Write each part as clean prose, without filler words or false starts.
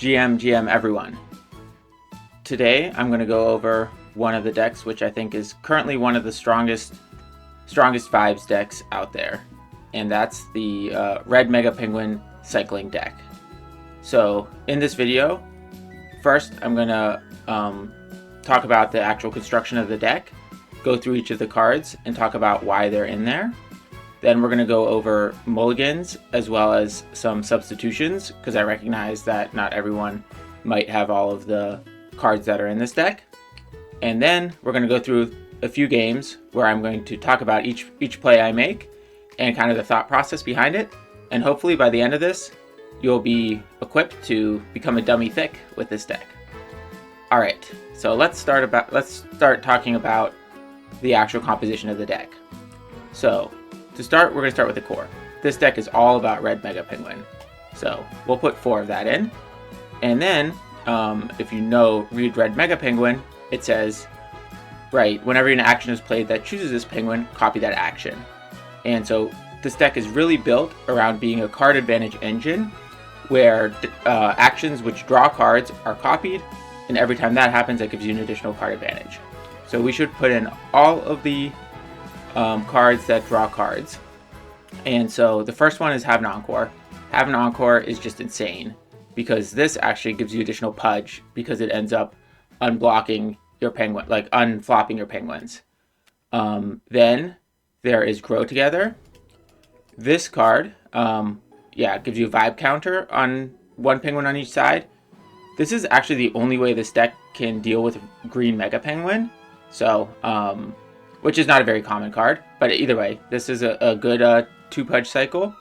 GM everyone. Today I'm going to go over one of the decks which I think is currently one of the strongest vibes decks out there, and that's the RedMegaPenguin cycling deck. So in this video, first I'm going to talk about the actual construction of the deck, go through each of the cards and talk about why they're in there. Then we're going to go over mulligans as well as some substitutions, because I recognize that not everyone might have all of the cards that are in this deck. And then we're going to go through a few games where I'm going to talk about each play I make and kind of the thought process behind it. And hopefully by the end of this, you'll be equipped to become a dummy thick with this deck. All right, so let's start talking about the actual composition of the deck. So to start, we're going to start with the core. This deck is all about RedMegaPenguin. So we'll put 4 of that in. And then, if you read RedMegaPenguin, it says, right, whenever an action is played that chooses this penguin, copy that action. And so this deck is really built around being a card advantage engine, where actions which draw cards are copied, and every time that happens, that gives you an additional card advantage. So we should put in all of the cards that draw cards. And so the first one is HaveanEncore. HaveanEncore is just insane, because this actually gives you additional pudge, because it ends up unblocking your penguin, like unflopping your penguins. Then there is GrowTogether. This card, gives you a vibe counter on 1 penguin on each side. This is actually the only way this deck can deal with green Mega Penguin. So, which is not a very common card, but either way, this is a good 2 pudge cycle.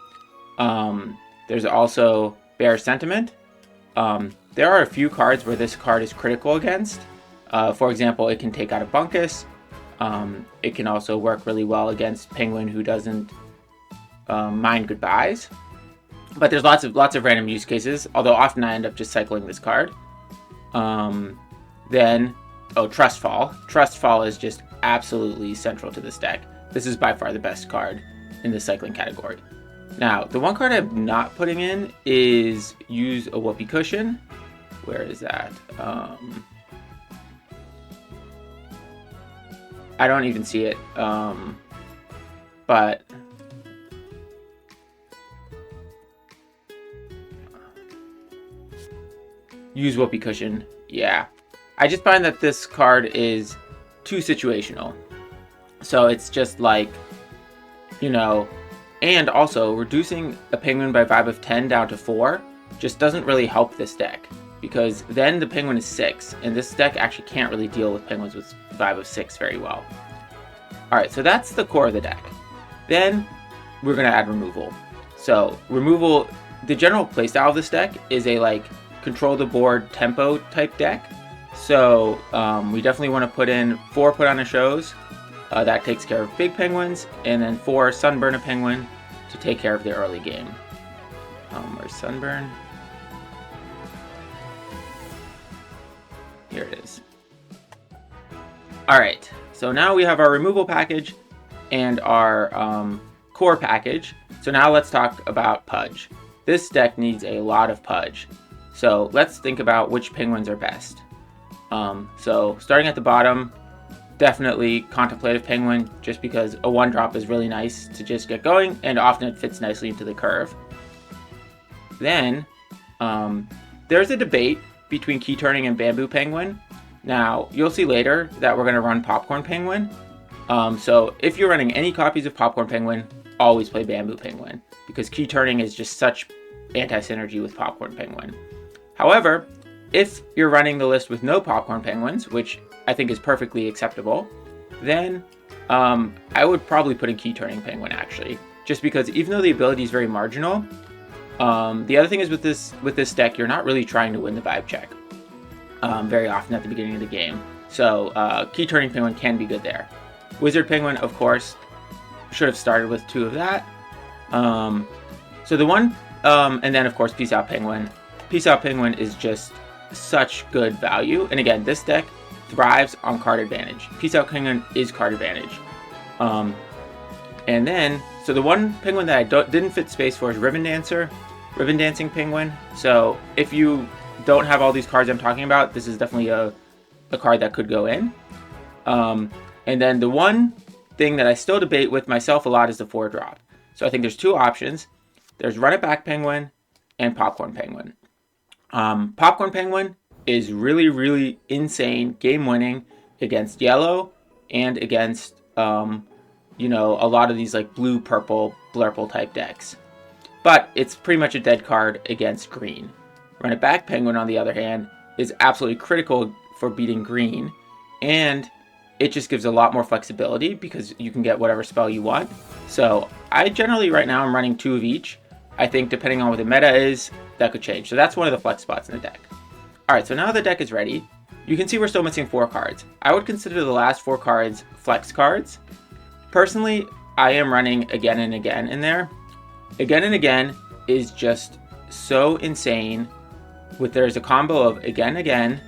There's also BearishSentiment. There are a few cards where this card is critical against. For example, it can take out a Bunkus. It can also work really well against Penguin who doesn't mind goodbyes. But there's lots of random use cases, although often I end up just cycling this card. Then, TrustFall. TrustFall is just absolutely central to this deck. This is by far the best card in the cycling category. Now, the one card I'm not putting in is use a whoopee cushion. Where is that? I don't even see it. But use whoopee cushion. Yeah. I just find that this card is too situational. So it's just like, and also reducing a penguin by vibe of 10 down to 4 just doesn't really help this deck, because then the penguin is 6, and this deck actually can't really deal with penguins with vibe of 6 very well. Alright, so that's the core of the deck. Then we're going to add removal. So removal, the general playstyle of this deck is a control the board tempo type deck. So we definitely want to put in 4 PutonaShows. That takes care of big penguins, and then 4 SunburnaPenguin to take care of the early game. Where's Sunburn? Here it is. Alright, so now we have our removal package and our core package. So now let's talk about pudge. This deck needs a lot of pudge. So let's think about which penguins are best. So starting at the bottom, definitely ContemplationPenguin, just because a 1-drop is really nice to just get going, and often it fits nicely into the curve. Then there's a debate between Key Turning and BambooPenguin. Now you'll see later that we're going to run PopcornPenguin. So if you're running any copies of PopcornPenguin, always play BambooPenguin, because Key Turning is just such anti-synergy with PopcornPenguin. However, if you're running the list with no PopcornPenguins, which I think is perfectly acceptable, then I would probably put in Key Turning Penguin, actually, just because even though the ability is very marginal, the other thing is with this deck, you're not really trying to win the vibe check very often at the beginning of the game. So Key Turning Penguin can be good there. RedWizardPenguin, of course, should have started with 2 of that. So the one, and then of course PeaceOutPenguin. PeaceOutPenguin is just such good value, and again, this deck thrives on card advantage. PeaceOutPenguin is card advantage. And then, so the one penguin that I didn't fit space for is Ribbon Dancing Penguin. So if you don't have all these cards I'm talking about, this is definitely a card that could go in. And then the one thing that I still debate with myself a lot is the 4-drop. So I think there's two options. There's RunItBackPenguin and PopcornPenguin. PopcornPenguin is really, really insane game winning against yellow and against, you know, a lot of these like blue, purple, blurple type decks. But it's pretty much a dead card against green. RunItBackPenguin, on the other hand, is absolutely critical for beating green, and it just gives a lot more flexibility because you can get whatever spell you want. So I generally right now I'm running 2 of each. I think depending on what the meta is, that could change. So that's one of the flex spots in the deck. Alright, so now the deck is ready. You can see we're still missing 4 cards. I would consider the last 4 cards flex cards. Personally, I am running Again and Again in there. Again and Again is just so insane. There's a combo of Again Again,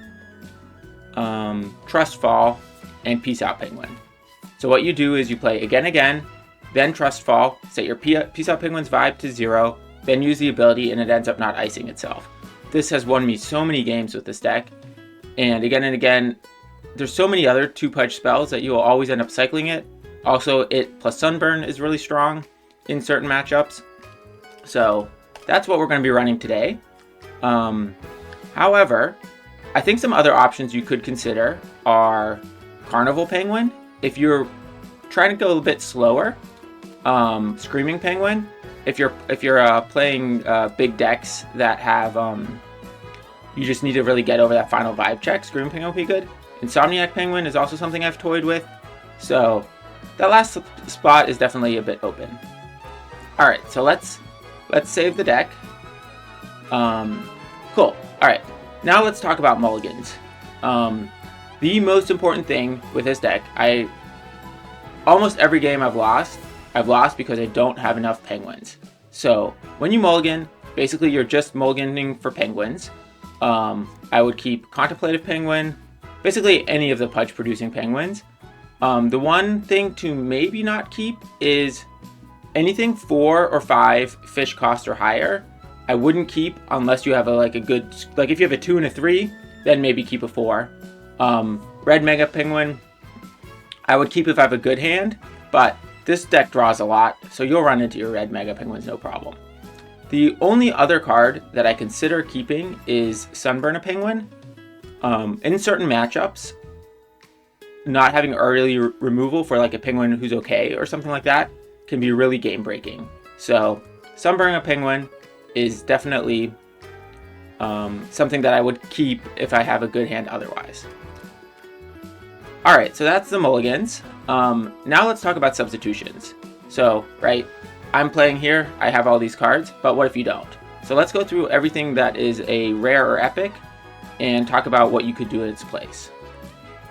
TrustFall, and PeaceOutPenguin. So what you do is you play Again Again, then TrustFall, set your PeaceOutPenguin's vibe to 0, then use the ability, and it ends up not icing itself. This has won me so many games with this deck, and Again, there's so many other 2-punch spells that you will always end up cycling it. Also, it plus Sunburn is really strong in certain matchups. So that's what we're going to be running today. However, I think some other options you could consider are CarnivalPenguin. If you're trying to go a bit slower, Screaming Penguin. If you're playing big decks that have you just need to really get over that final vibe check, Screaming Penguin would be good. Insomniac Penguin is also something I've toyed with. So that last spot is definitely a bit open. All right, so let's save the deck. Cool. All right, now let's talk about mulligans. The most important thing with this deck, almost every game I've lost because I don't have enough penguins. So when you mulligan, basically you're just mulliganing for penguins. I would keep ContemplationPenguin, basically any of the Pudgy producing penguins. The one thing to maybe not keep is anything 4 or 5 fish cost or higher. I wouldn't keep unless you have a good, if you have a 2 and a 3, then maybe keep a 4. RedMegaPenguin, I would keep if I have a good hand, but this deck draws a lot, so you'll run into your RedMegaPenguins no problem. The only other card that I consider keeping is SunburnaPenguin. In certain matchups, not having early removal for like a penguin who's okay or something like that can be really game breaking. So SunburnaPenguin is definitely something that I would keep if I have a good hand otherwise. Alright, so that's the mulligans. Now let's talk about substitutions. So, right, I'm playing here, I have all these cards, but what if you don't? So let's go through everything that is a rare or epic and talk about what you could do in its place.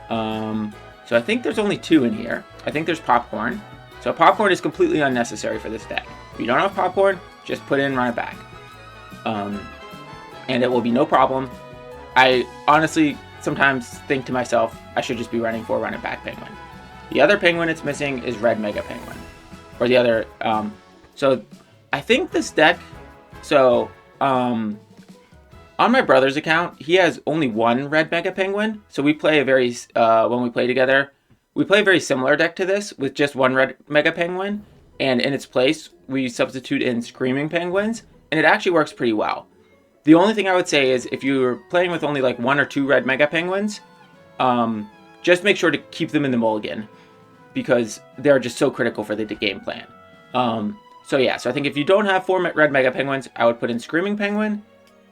So I think there's only 2 in here. I think there's Popcorn. So Popcorn is completely unnecessary for this deck. If you don't have Popcorn, just put in RunItBack. And it will be no problem. I honestly sometimes think to myself, I should just be running for RunItBackPenguin. The other penguin it's missing is RedMegaPenguin. Or the other, so I think this deck, on my brother's account, he has only 1 RedMegaPenguin. So we play when we play together, we play a very similar deck to this with just 1 RedMegaPenguin. And in its place, we substitute in Screaming Penguins, and it actually works pretty well. The only thing I would say is if you're playing with only like 1 or 2 RedMegaPenguins, just make sure to keep them in the mulligan because they're just so critical for the game plan. So I think if you don't have 4 RedMegaPenguins, I would put in Screaming Penguin,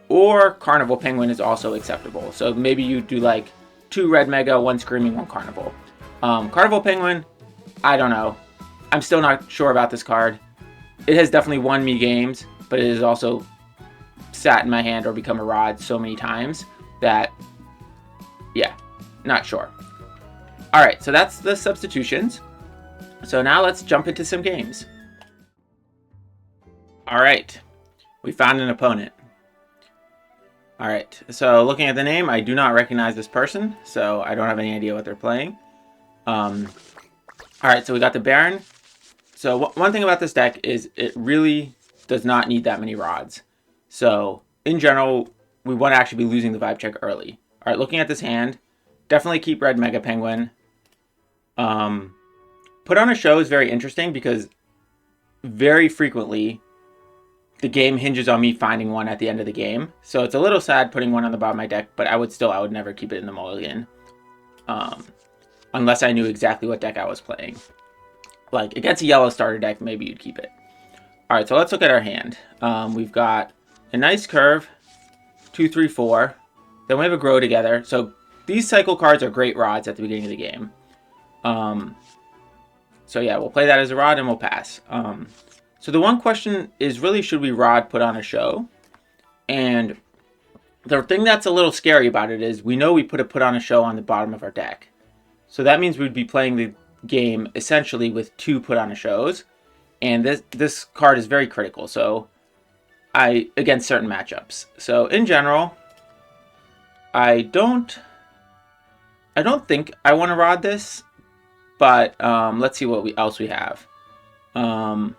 or CarnivalPenguin is also acceptable. So maybe you do like 2 RedMega, 1 Screaming, 1 Carnival. CarnivalPenguin, I don't know. I'm still not sure about this card. It has definitely won me games, but it has also sat in my hand or become a rod so many times that, not sure. Alright, so that's the substitutions. So now let's jump into some games. Alright, we found an opponent. Alright, so looking at the name, I do not recognize this person, so I don't have any idea what they're playing. Alright, so we got the Baron. So one thing about this deck is it really does not need that many rods. So in general, we want to actually be losing the vibe check early. All right, looking at this hand, definitely keep RedMegaPenguin. PutonaShow is very interesting because very frequently the game hinges on me finding one at the end of the game. So it's a little sad putting one on the bottom of my deck, but I would never keep it in the mulligan. Unless I knew exactly what deck I was playing. Like, against a yellow starter deck, maybe you'd keep it. Alright, so let's look at our hand. We've got a nice curve, 2, 3, 4. Then we have a GrowTogether. So these cycle cards are great rods at the beginning of the game. So yeah, we'll play that as a rod and we'll pass. So the one question is really, should we rod PutonaShow? And the thing that's a little scary about it is we know we put a PutonaShow on the bottom of our deck. So that means we'd be playing the game essentially with 2 PutonaShows. And this card is very critical. So against certain matchups. So in general, I don't think I want to rod this. But let's see what else we have. Alright,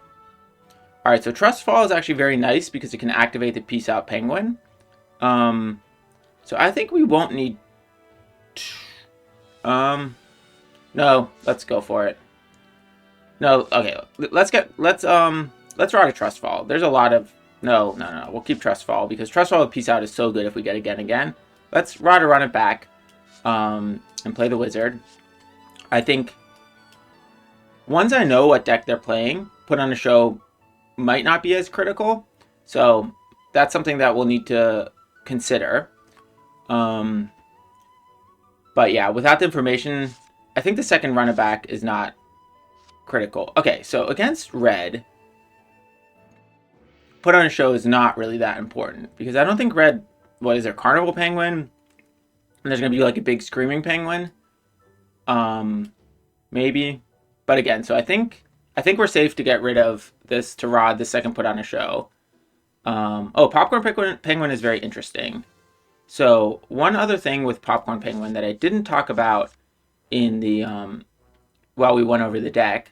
so TrustFall is actually very nice because it can activate the PeaceOutPenguin. So I think we won't need... no, let's go for it. No, okay, let's rod a TrustFall. There's a lot of... No, we'll keep TrustFall because TrustFall with PeaceOut is so good if we get again. Let's rod or run it back and play the wizard. I think once I know what deck they're playing, PutonaShow might not be as critical. So that's something that we'll need to consider. But yeah, without the information, I think the second run it back is not critical. Okay, so against red, PutonaShow is not really that important because I don't think red, what is there, Carnival Penguin? And there's going to be like a big Screaming Penguin. Maybe. But again, so I think we're safe to get rid of this to rod the second PutonaShow. Oh, PopcornPenguin is very interesting. So one other thing with PopcornPenguin that I didn't talk about in the while we went over the deck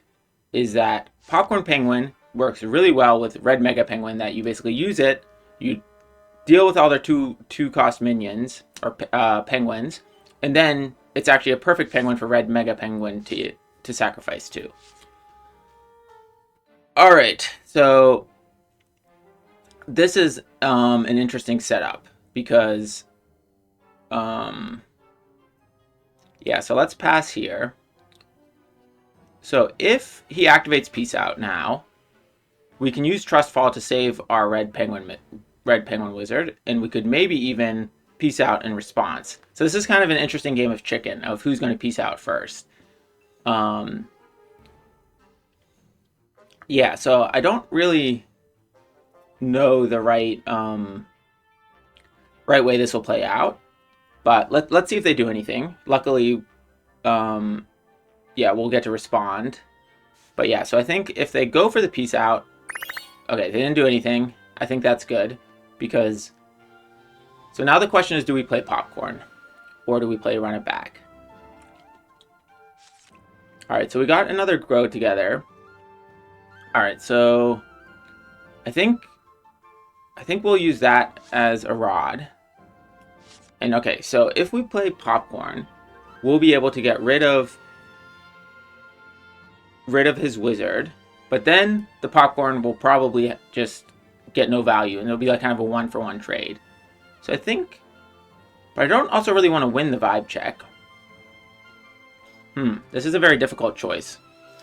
is that PopcornPenguin works really well with RedMegaPenguin. That you basically use it, you deal with all their two cost minions or penguins, and then it's actually a perfect penguin for RedMegaPenguin to sacrifice to. Alright, so this is an interesting setup because yeah, so let's pass here. So if he activates Peace Out now, we can use TrustFall to save our red penguin wizard, and we could maybe even Peace Out in response. So this is kind of an interesting game of chicken of who's going to Peace Out first. Yeah, so I don't really know the right way this will play out, but let's see if they do anything. Luckily, yeah, we'll get to respond. But yeah, so I think if they go for the Peace Out, okay, they didn't do anything. I think that's good because. So now the question is, do we play Popcorn or do we play Run It Back? All right, so we got another GrowTogether. All right, so I think we'll use that as a rod. And okay, so if we play Popcorn, we'll be able to get rid of his wizard, but then the Popcorn will probably just get no value, and it'll be like kind of a 1-for-1 trade. So I think, but I don't also really want to win the vibe check. This is a very difficult choice.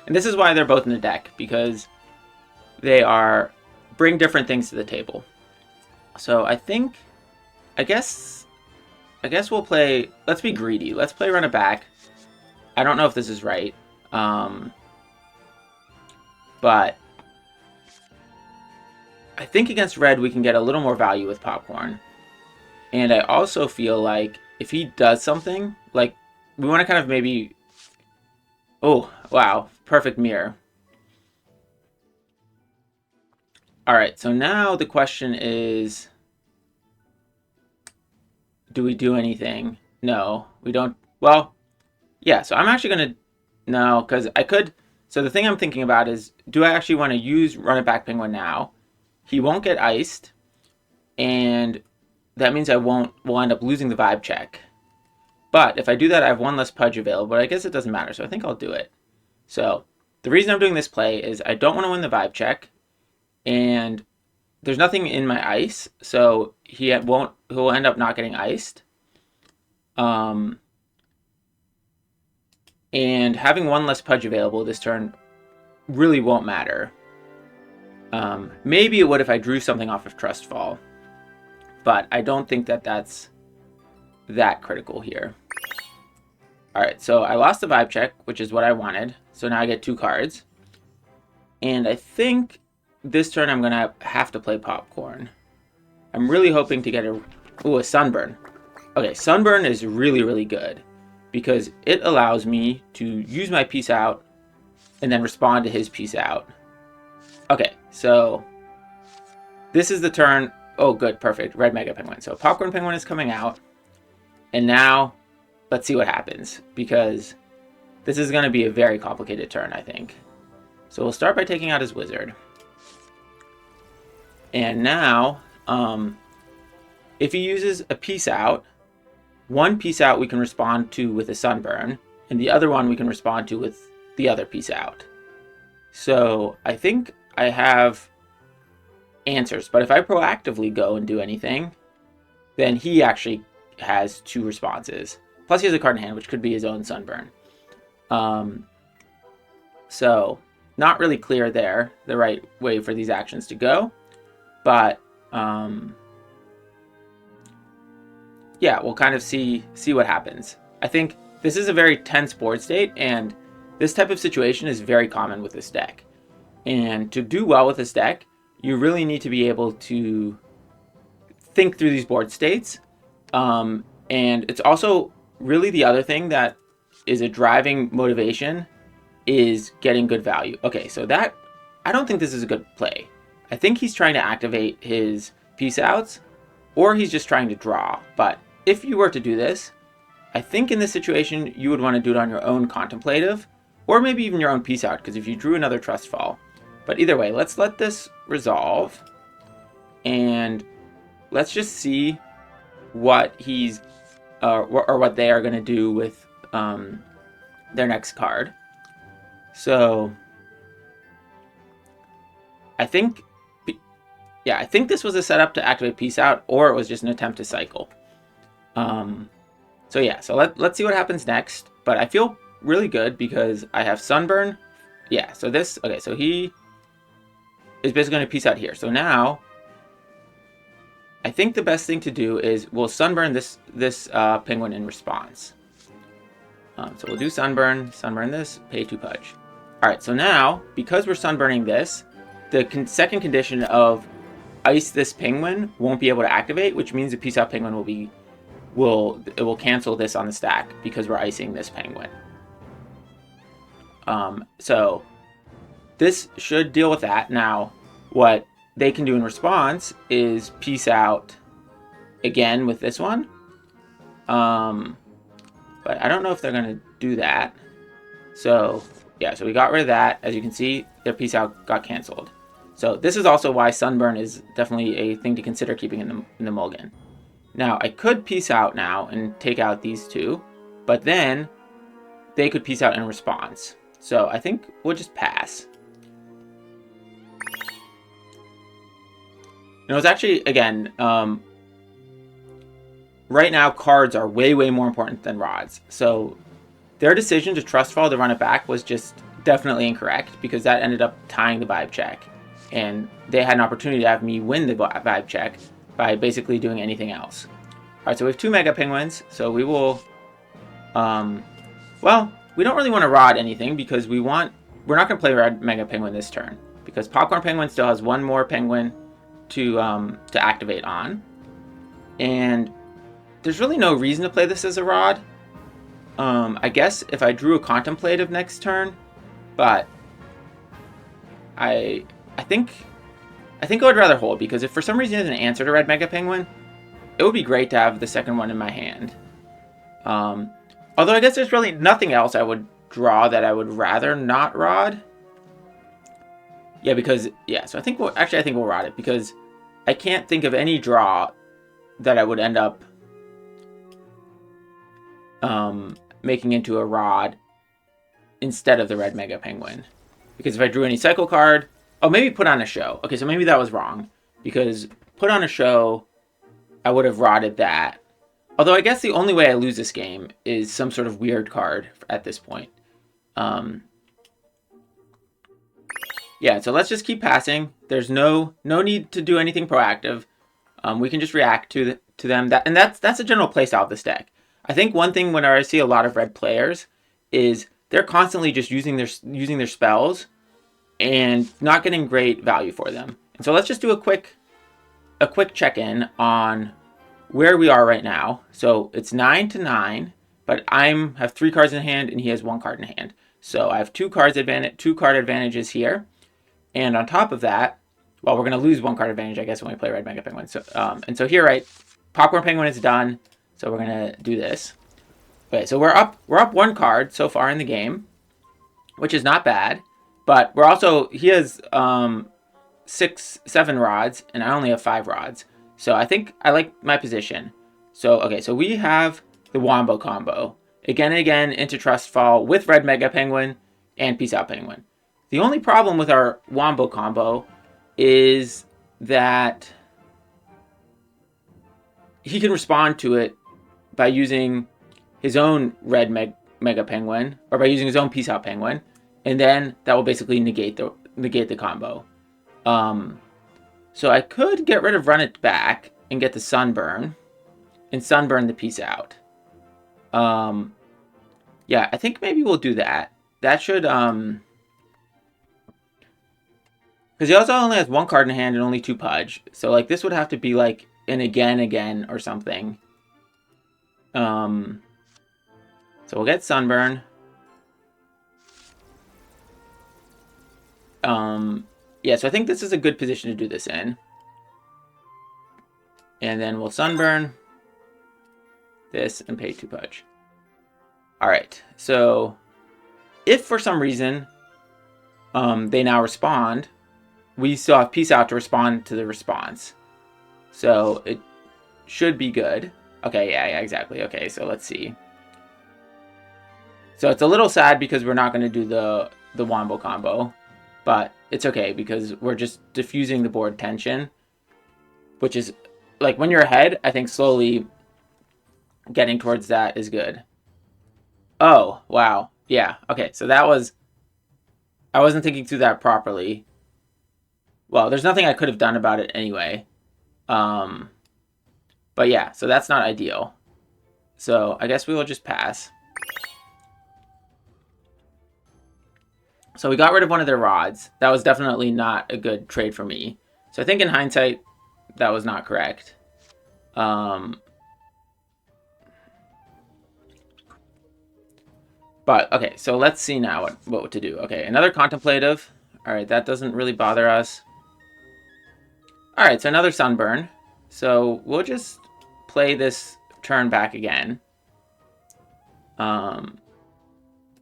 And this is why they're both in the deck, because they bring different things to the table. So I guess we'll play, let's be greedy. Let's play Run It Back. I don't know if this is right. But I think against red we can get a little more value with Popcorn. And I also feel like if he does something, like we want to kind of maybe... Oh, wow. Perfect mirror. Alright, so now the question is... Do we do anything? No, we don't. Well, yeah, so I'm actually going to... No, because I could... So the thing I'm thinking about is, do I actually want to use RunItBackPenguin now? He won't get iced. And that means we'll end up losing the vibe check. But if I do that, I have one less Pudge available, but I guess it doesn't matter, so I think I'll do it. So the reason I'm doing this play is I don't want to win the vibe check, and there's nothing in my ice, so he'll end up not getting iced. And having one less Pudge available this turn really won't matter. Maybe it would if I drew something off of TrustFall, but I don't think that that's that critical here. Alright, so I lost the vibe check, which is what I wanted. So now I get 2 cards. And I think this turn I'm going to have to play Popcorn. I'm really hoping to get a Sunburn. Okay, Sunburn is really, really good because it allows me to use my Peace Out and then respond to his Peace Out. Okay, so this is the turn. Oh, good, perfect. RedMegaPenguin. So PopcornPenguin is coming out. And now let's see what happens, because this is going to be a very complicated turn, I think. So we'll start by taking out his wizard. And now, if he uses a Peace Out, one Peace Out we can respond to with a Sunburn, and the other one we can respond to with the other Peace Out. So I think I have answers, but if I proactively go and do anything, then he actually has 2 responses. Plus he has a card in hand, which could be his own Sunburn. So not really clear there, the right way for these actions to go. But yeah, we'll kind of see what happens. I think this is a very tense board state, and this type of situation is very common with this deck. And to do well with this deck, you really need to be able to think through these board states. And it's also really the other thing that is a driving motivation is getting good value. Okay, so that, I don't think this is a good play. I think he's trying to activate his Peace Outs, or he's just trying to draw. But if you were to do this, I think in this situation, you would want to do it on your own Contemplative, or maybe even your own Peace Out, because if you drew another TrustFall. But either way, let's let this resolve, and let's just see what he's, or what they are going to do with their next card. So I think, yeah, I think this was a setup to activate Peace Out, or it was just an attempt to cycle. So yeah, so let's see what happens next. But I feel really good because I have Sunburn. Yeah, so this, okay, so he is basically going to Peace Out here. So now, I think the best thing to do is we'll Sunburn this penguin in response. So we'll do Sunburn this, pay 2 Pudge. Alright, so now, because we're Sunburning this, the second condition of ice this penguin won't be able to activate, which means the Peace Out penguin will cancel this on the stack because we're icing this penguin. So this should deal with that. Now, what they can do in response is Peace Out again with this one. But I don't know if they're going to do that. So yeah, so we got rid of that. As you can see, their Peace Out got canceled. So this is also why Sunburn is definitely a thing to consider keeping in the mulligan. Now, I could Peace Out now and take out these 2, but then they could Peace Out in response. So I think we'll just pass. It's actually, again, right now cards are way, way more important than rods. So their decision to TrustFall to run it back was just definitely incorrect, because that ended up tying the vibe check. And they had an opportunity to have me win the vibe check by basically doing anything else. Alright, so we have 2 Mega Penguins, so we will, well, we don't really want to rod anything because we're not going to play RedMegaPenguin this turn, because PopcornPenguin still has 1 more penguin to activate on. And there's really no reason to play this as a rod. I guess if I drew a Contemplative next turn, but I think I would rather hold, because if for some reason there's an answer to RedMegaPenguin, it would be great to have the second one in my hand. Although I guess there's really nothing else I would draw that I would rather not rod. Yeah, because, yeah, so I think we'll rod it, because I can't think of any draw that I would end up making into a rod instead of the RedMegaPenguin. Because if I drew any cycle card... Oh, maybe PutonaShow. Okay, so maybe that was wrong. Because PutonaShow, I would have rodded that. Although I guess the only way I lose this game is some sort of weird card at this point. Yeah, so let's just keep passing. There's no need to do anything proactive. We can just react to them. That's a general playstyle of this deck. I think one thing when I see a lot of red players is they're constantly just using their spells and not getting great value for them. And so let's just do a quick check-in on where we are right now. So it's 9-9, but I have 3 cards in hand and he has 1 card in hand. So I have 2 card advantages here. And on top of that, well, we're going to lose 1 card advantage, I guess, when we play RedMegaPenguin. So, and so here, right, PopcornPenguin is done. So we're going to do this. Okay, so we're up 1 card so far in the game, which is not bad. But we're also, he has 7 rods, and I only have 5 rods. So I think I like my position. So, okay, so we have the Wombo combo. Again into TrustFall with RedMegaPenguin and PeaceOutPenguin. The only problem with our Wombo combo is that he can respond to it by using his own RedMegaPenguin or by using his own PeaceOutPenguin, and then that will basically negate the combo. So I could get rid of Run It Back and get the Sunburn and Sunburn the PeaceOut. Yeah, I think maybe we'll do that. That should because he also only has 1 card in hand and only 2 Pudge. So like this would have to be like an again or something. So we'll get Sunburn. Yeah, so I think this is a good position to do this in. And then we'll Sunburn this and pay 2 Pudge. Alright, so if for some reason they now respond, we still have PeaceOut to respond to the response. So it should be good. Okay, yeah, exactly. Okay, so let's see. So it's a little sad because we're not going to do the Wombo combo. But it's okay because we're just diffusing the board tension. Which is, like, when you're ahead, I think slowly getting towards that is good. Oh, wow. Yeah, okay, so that was... I wasn't thinking through that properly. Well, there's nothing I could have done about it anyway. But yeah, so that's not ideal. So I guess we will just pass. So we got rid of one of their rods. That was definitely not a good trade for me. So I think in hindsight, that was not correct. But, okay, so let's see now what to do. Okay, another Contemplative. Alright, that doesn't really bother us. Alright, so another Sunburn. So we'll just play this turn back again. So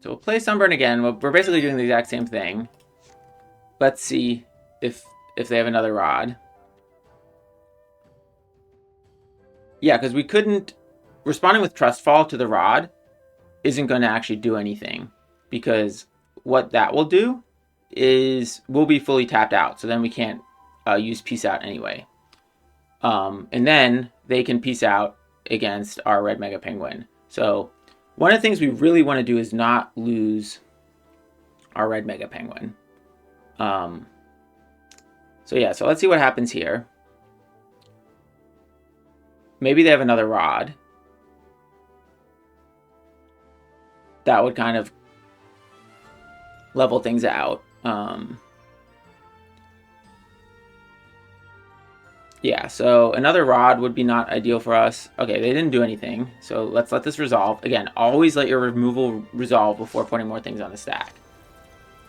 we'll play Sunburn again. We're basically doing the exact same thing. Let's see if they have another rod. Yeah, because we couldn't... Responding with TrustFall to the rod isn't going to actually do anything. Because what that will do is we'll be fully tapped out. So then we can't use Peace Out anyway. And then they can Peace Out against our RedMegaPenguin. So one of the things we really want to do is not lose our RedMegaPenguin. So yeah, so let's see what happens here. Maybe they have another rod. That would kind of level things out. Yeah, so another rod would be not ideal for us. Okay, they didn't do anything, so let's let this resolve. Again, always let your removal resolve before putting more things on the stack.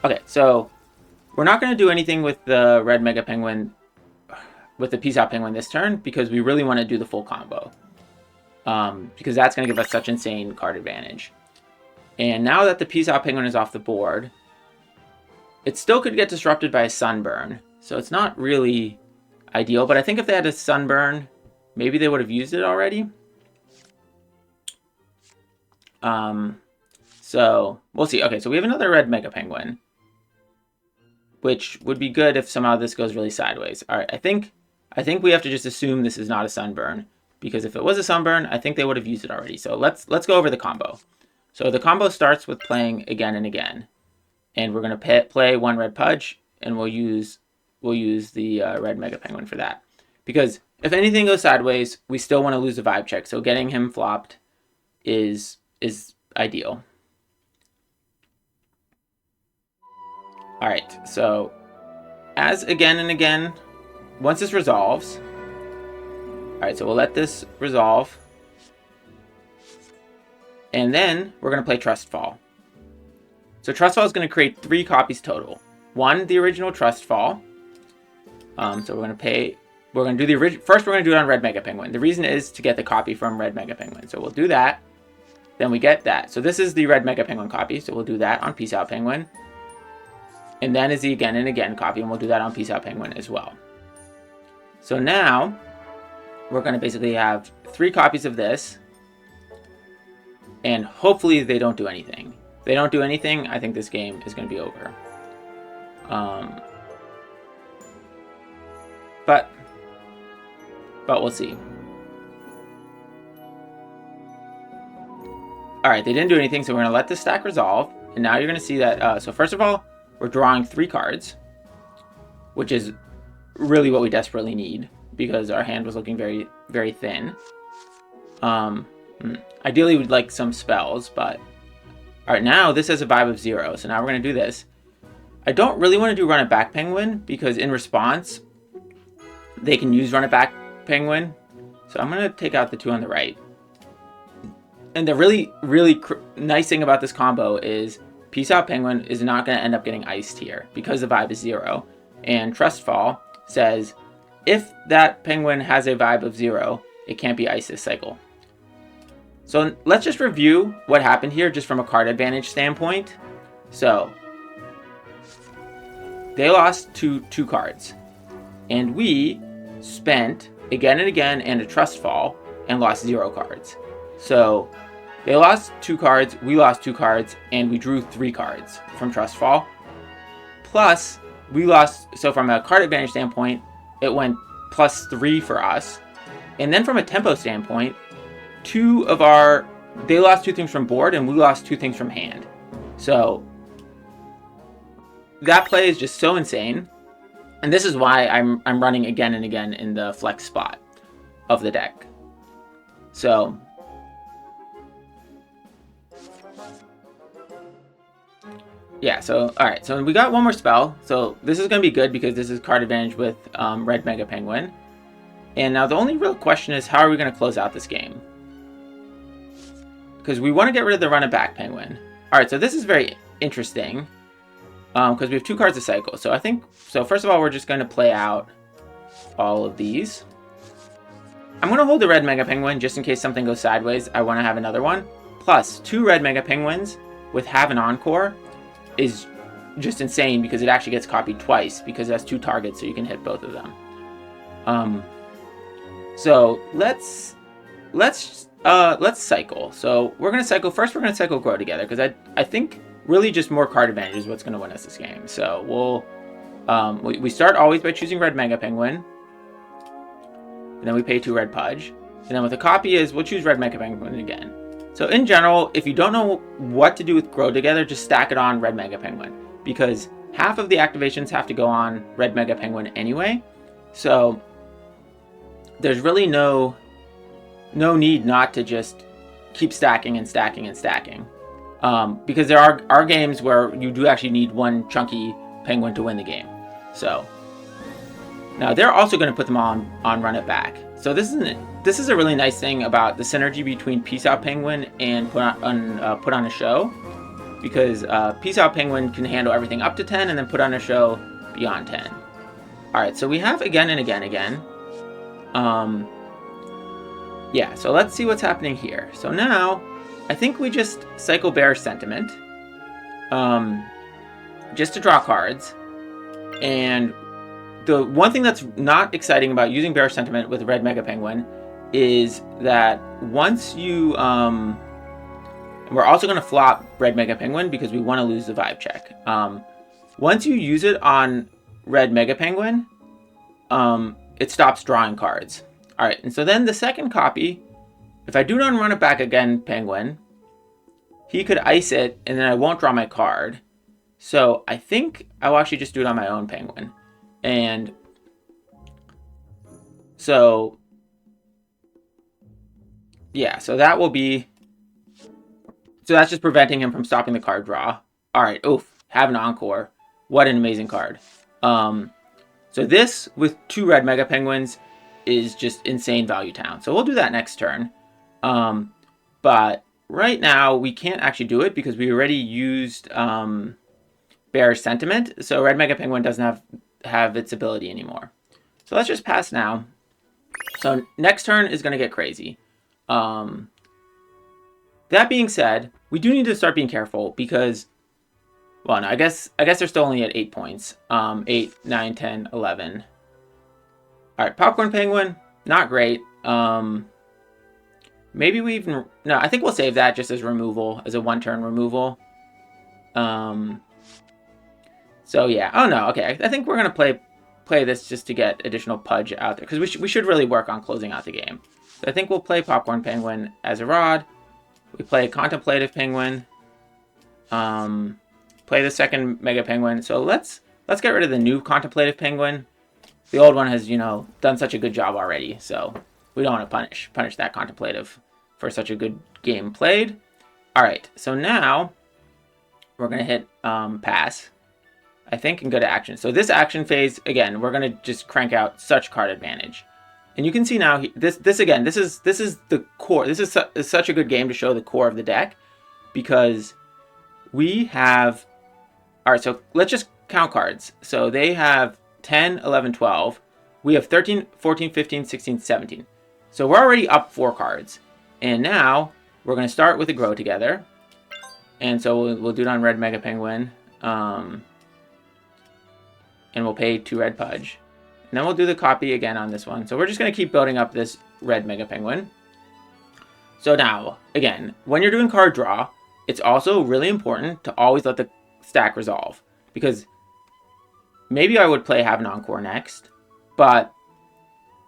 Okay, so we're not going to do anything with the RedMegaPenguin, with the PeaceOutPenguin this turn, because we really want to do the full combo. Because that's going to give us such insane card advantage. And now that the PeaceOutPenguin is off the board, it still could get disrupted by a Sunburn. So it's not really ideal, but I think if they had a Sunburn maybe they would have used it already. So we'll see. Okay, so we have another RedMegaPenguin, which would be good if somehow this goes really sideways. All right, I think we have to just assume this is not a Sunburn, because if it was a Sunburn, I think they would have used it already. So let's go over the combo. So the combo starts with playing Again and Again, and we're gonna play one red Pudge, and we'll use the RedMegaPenguin for that, because if anything goes sideways, we still want to lose the vibe check. So getting him flopped is ideal. All right, so as Again and Again, once this resolves, all right, so we'll let this resolve, and then we're going to play TrustFall. So TrustFall is going to create 3 copies total. One, the original TrustFall. So we're going to do the original. First, we're going to do it on RedMegaPenguin. The reason is to get the copy from RedMegaPenguin. So we'll do that. Then we get that. So this is the RedMegaPenguin copy. So we'll do that on PeaceOutPenguin. And then is the Again and Again copy, and we'll do that on PeaceOutPenguin as well. So now we're going to basically have 3 copies of this, and hopefully they don't do anything. If they don't do anything, I think this game is going to be over. But we'll see. All right, they didn't do anything, so we're going to let this stack resolve. And now you're going to see that, so first of all, we're drawing 3 cards, which is really what we desperately need, because our hand was looking very, very thin. Ideally, we'd like some spells, but... All right, now this has a vibe of 0, so now we're going to do this. I don't really want to do RunItBackPenguin, because in response, they can use RunItBackPenguin. So I'm going to take out the 2 on the right. And the really, really nice thing about this combo is PeaceOutPenguin is not going to end up getting iced here, because the vibe is 0. And TrustFall says, if that penguin has a vibe of 0, it can't be iced this cycle. So let's just review what happened here just from a card advantage standpoint. So they lost two cards, and we spent Again and Again and a TrustFall and lost 0 cards. So they lost 2 cards, we lost 2 cards, and we drew 3 cards from TrustFall. Plus, we lost, so from a card advantage standpoint, it went +3 for us. And then from a tempo standpoint, they lost 2 things from board, and we lost 2 things from hand. So that play is just so insane. And this is why I'm running Again and Again in the flex spot of the deck. So yeah, so all right, so we got one more spell. So this is going to be good because this is card advantage with RedMegaPenguin. And now the only real question is, how are we going to close out this game? Because we want to get rid of the RunItBackPenguin. All right, so this is very interesting because we have 2 cards to cycle. So so first of all, we're just going to play out all of these. I'm going to hold the RedMegaPenguin just in case something goes sideways. I want to have another one. Plus, 2 RedMegaPenguins with HaveanEncore is just insane because it actually gets copied twice because it has 2 targets, so you can hit both of them. So let's cycle. So we're gonna cycle first. We're gonna cycle GrowTogether because I think really just more card advantage is what's gonna win us this game. So we start always by choosing RedMegaPenguin, and then we pay 2 red Pudge, and then with a copy is we'll choose RedMegaPenguin again. So in general, if you don't know what to do with GrowTogether, just stack it on RedMegaPenguin because half of the activations have to go on RedMegaPenguin anyway. So there's really no need not to just keep stacking and stacking and stacking. Because there are games where you do actually need one chunky penguin to win the game. So now they're also going to put them on Run It Back. So this is a really nice thing about the synergy between PeaceOutPenguin and PutonaShow, because PeaceOutPenguin can handle everything up to 10 and then PutonaShow beyond 10. All right, so we have Again and Again. Yeah, so let's see what's happening here. So now, I think we just cycle BearishSentiment, just to draw cards. And the one thing that's not exciting about using BearishSentiment with RedMegaPenguin is that once you we're also going to flop RedMegaPenguin because we want to lose the vibe check. Once you use it on RedMegaPenguin, it stops drawing cards. All right, and so then the second copy, if I do not run it back again, Penguin, he could ice it, and then I won't draw my card. So I think I'll actually just do it on my own Penguin. And so, yeah, so that will be... So that's just preventing him from stopping the card draw. All right, oof, HaveanEncore. What an amazing card. So this, with 2 RedMegaPenguins, is just insane value town. So we'll do that next turn. But right now, we can't actually do it because we already used BearishSentiment. So RedMegaPenguin doesn't have its ability anymore. So let's just pass now. So next turn is going to get crazy. That being said, we do need to start being careful because, well, no, I guess they're still only at 8 points. 8, 9, 10, 11. All right, PopcornPenguin, not great. Maybe we even... No, I think we'll save that just as removal, as a one-turn removal. So, yeah. Oh, no, okay. I think we're going to play this just to get additional Pudge out there, because we should really work on closing out the game. So I think we'll play PopcornPenguin as a rod. We play ContemplationPenguin. Play the second MegaPenguin. So let's get rid of the new ContemplationPenguin. The old one has, you know, done such a good job already, so we don't want to punish that contemplative for such a good game played. All right, so now we're going to hit pass, I think, and go to action. So this action phase, again, we're going to just crank out such card advantage. And you can see now, this is the core. This is such a good game to show the core of the deck, because we have... All right, so let's just count cards. So they have 10, 11, 12. We have 13, 14, 15, 16, 17. So we're already up 4 cards. And now we're going to start with a GrowTogether. And so we'll do it on RedMegaPenguin. And we'll pay 2 red Pudge. And then we'll do the copy again on this one. So we're just going to keep building up this RedMegaPenguin. So now, again, when you're doing card draw, it's also really important to always let the stack resolve. Because maybe I would play HaveanEncore next, but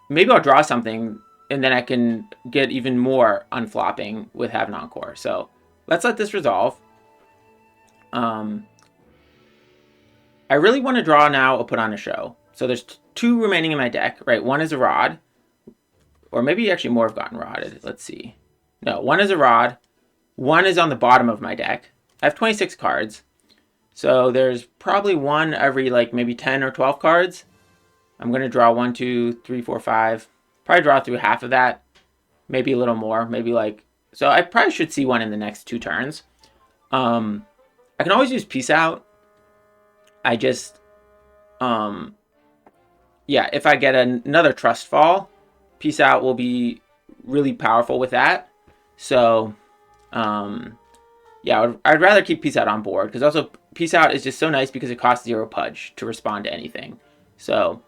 maybe I'll draw something and then I can get even more unflopping with HaveanEncore. So let's let this resolve. I really want to draw now or PutonaShow. So there's 2 remaining in my deck, right? One is a rod, or maybe actually more have gotten rodded. Let's see. No, one is a rod. One is on the bottom of my deck. I have 26 cards. So there's probably one every like maybe 10 or 12 cards. I'm going to draw 1, 2, 3, 4, 5. Probably draw through half of that. Maybe a little more. Maybe like... So I probably should see one in the next 2 turns. I can always use Peace Out. I just... yeah, if I get another TrustFall, Peace Out will be really powerful with that. So... yeah, I'd rather keep Peace Out on board, because also Peace Out is just so nice because it costs 0 Pudge to respond to anything. So,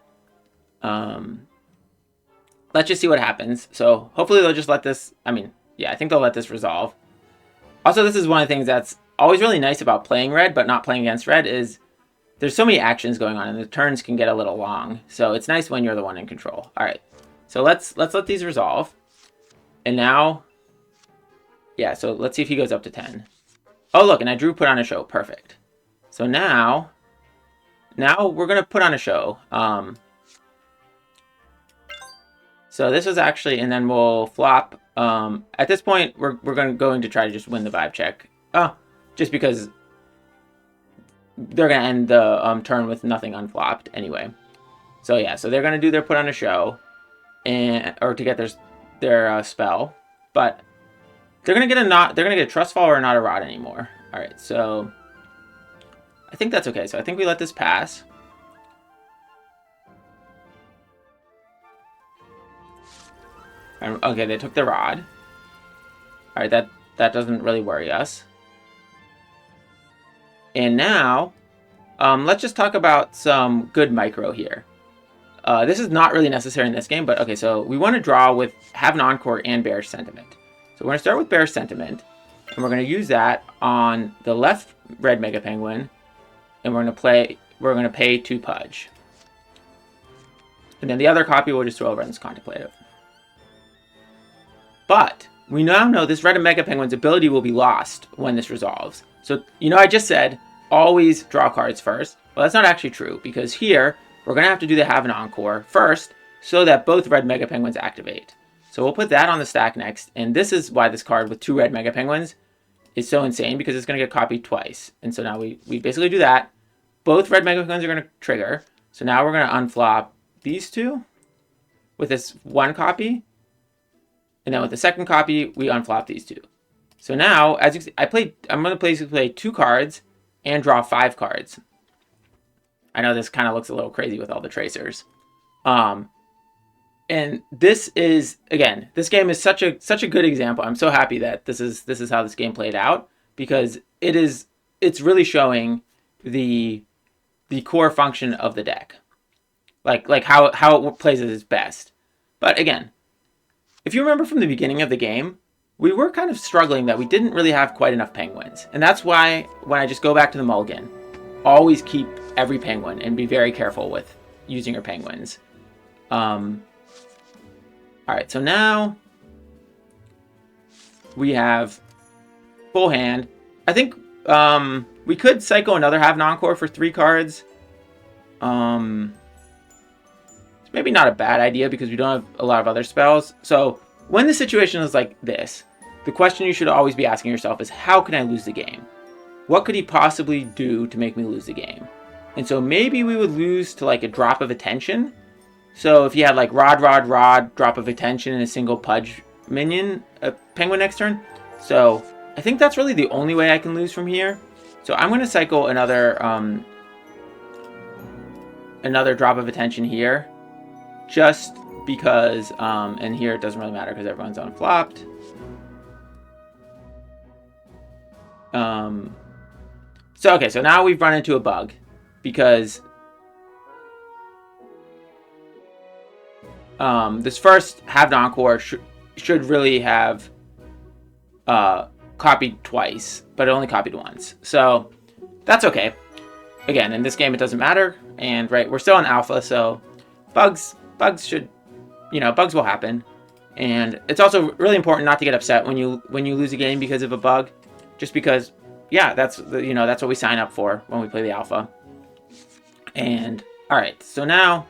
let's just see what happens. So, hopefully they'll just let this, I mean, yeah, I think they'll let this resolve. Also, this is one of the things that's always really nice about playing red, but not playing against red, is there's so many actions going on, and the turns can get a little long. So, it's nice when you're the one in control. All right, so let's let these resolve. And now, yeah, so let's see if he goes up to 10. Oh, look, and I drew PutonaShow. Perfect. So now we're going to PutonaShow. So this is actually, and then we'll flop. At this point, we're going to try to just win the vibe check. Oh, just because they're going to end the turn with nothing unflopped anyway. So yeah, so they're going to do their PutonaShow, or to get their spell, but they're going to get a TrustFall or not a rod anymore. All right, so I think that's okay. So I think we let this pass. Okay, they took the rod. All right, that doesn't really worry us. And now, let's just talk about some good micro here. This is not really necessary in this game, but okay, so we want to draw with HaveanEncore and BearishSentiment. So we're going to start with BearishSentiment, and we're going to use that on the left RedMegaPenguin, and we're going to pay 2 Pudge. And then the other copy we'll just throw over in this contemplative. But we now know this RedMegaPenguin's ability will be lost when this resolves. So, you know, I just said always draw cards first. Well, that's not actually true, because here we're going to have to do the HaveanEncore first so that both RedMegaPenguins activate. So we'll put that on the stack next. And this is why this card with 2 RedMegaPenguins is so insane, because it's going to get copied twice. And so now we basically do that. Both RedMegaPenguins are going to trigger. So now we're going to unflop these 2 with this 1 copy. And then with the second copy, we unflop these 2. So now, as you see, I'm going to basically play 2 cards and draw 5 cards. I know this kind of looks a little crazy with all the tracers. And this is, again, this game is such a good example. I'm so happy that this is how this game played out, because it's really showing the core function of the deck. Like how it plays at its best. But again, if you remember from the beginning of the game, we were kind of struggling that we didn't really have quite enough penguins. And that's why when I just go back to the mulligan, always keep every penguin and be very careful with using your penguins. Alright, so now we have full hand. I think we could cycle another HaveanEncore for 3 cards. It's maybe not a bad idea because we don't have a lot of other spells. So when the situation is like this, the question you should always be asking yourself is, how can I lose the game? What could he possibly do to make me lose the game? And so maybe we would lose to like a drop of attention. So if you had like Rod, drop of attention, and a single Pudge minion, a penguin next turn. So I think that's really the only way I can lose from here. So I'm going to cycle another drop of attention here. Just because, and here it doesn't really matter because everyone's unflopped. So okay, so now we've run into a bug because this first HaveanEncore should really have copied twice, but it only copied once. So that's okay. Again, in this game it doesn't matter, and right, we're still in alpha, so bugs should, you know, bugs will happen. And it's also really important not to get upset when you lose a game because of a bug, just because, yeah, that's what we sign up for when we play the alpha. And all right, so now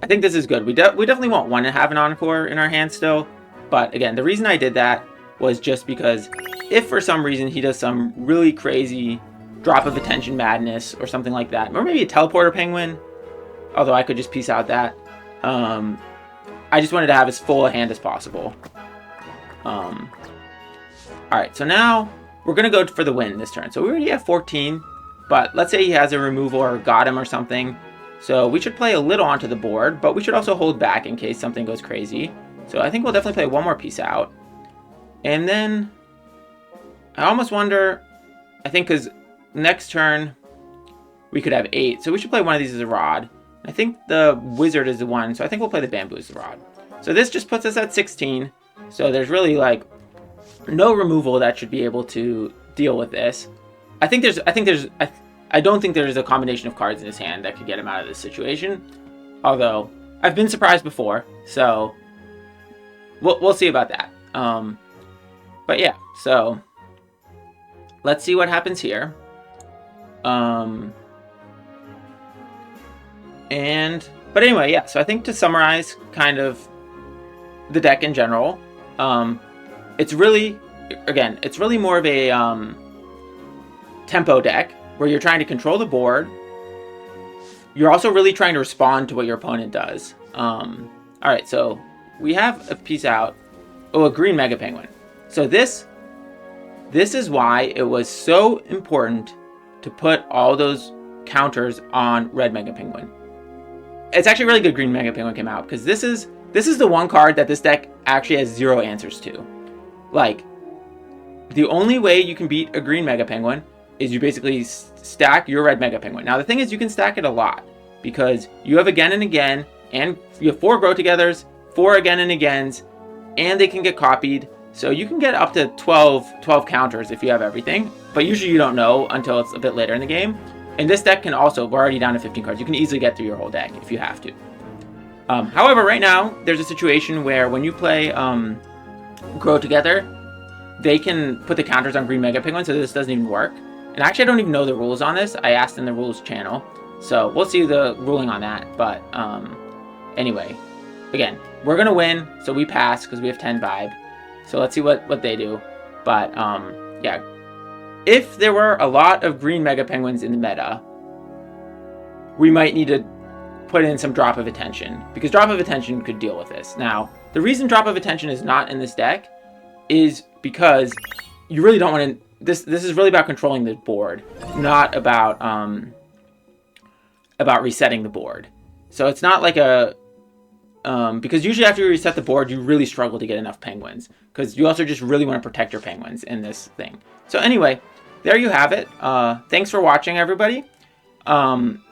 I think this is good. We definitely want one to have an encore in our hand still, but again, the reason I did that was just because if for some reason he does some really crazy drop of attention madness or something like that, or maybe a teleporter penguin, although I could just piece out that. I just wanted to have as full a hand as possible. Alright, so now we're going to go for the win this turn. So we already have 14, but let's say he has a removal or got him or something. So we should play a little onto the board, but we should also hold back in case something goes crazy. So I think we'll definitely play one more piece out. And then I almost wonder, I think because next turn we could have 8. So we should play one of these as a rod. I think the wizard is the one, so I think we'll play the bamboo as the rod. So this just puts us at 16. So there's really like no removal that should be able to deal with this. I don't think there's a combination of cards in his hand that could get him out of this situation. Although I've been surprised before, so we'll see about that. But yeah, so let's see what happens here. But anyway, yeah, so I think to summarize kind of the deck in general, it's really more of a tempo deck where you're trying to control the board. You're also really trying to respond to what your opponent does. Alright, so we have a piece out. Oh, a green Mega Penguin. So this is why it was so important to put all those counters on Red Mega Penguin. It's actually really good Green Mega Penguin came out, because this is the one card that this deck actually has 0 answers to. Like, the only way you can beat a Green Mega Penguin is you basically stack your Red Mega Penguin. Now the thing is, you can stack it a lot. because you have Again and Again, and you have 4 GrowTogethers, 4 Again and Agains, and they can get copied. So you can get up to 12 counters if you have everything, but usually you don't know until it's a bit later in the game. And this deck can also, we're already down to 15 cards. You can easily get through your whole deck if you have to. However, right now, there's a situation where when you play GrowTogether, they can put the counters on RedMegaPenguin, so this doesn't even work. And actually, I don't even know the rules on this. I asked in the rules channel, so we'll see the ruling on that. But anyway, again, we're gonna win, so we pass because we have 10 vibe. So let's see what they do. But yeah, if there were a lot of green Mega Penguins in the meta, we might need to put in some Drop of Attention, because Drop of Attention could deal with this. Now, the reason Drop of Attention is not in this deck is because you really don't want to. This is really about controlling the board, not about resetting the board. So it's not like a because usually after you reset the board, you really struggle to get enough penguins, because you also just really want to protect your penguins in this thing. So anyway, there you have it. Thanks for watching, everybody. I'm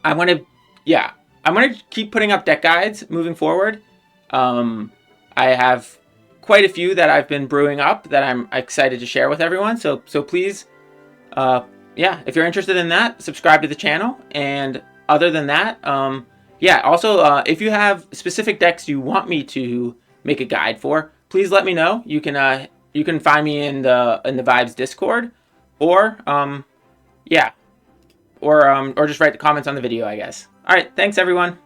gonna keep putting up deck guides moving forward. I have quite a few that I've been brewing up that I'm excited to share with everyone. So please, yeah, if you're interested in that, subscribe to the channel. And other than that, yeah, also, if you have specific decks you want me to make a guide for, please let me know. You can find me in the Vibes Discord, or yeah, or just write the comments on the video, I guess. All right, thanks everyone.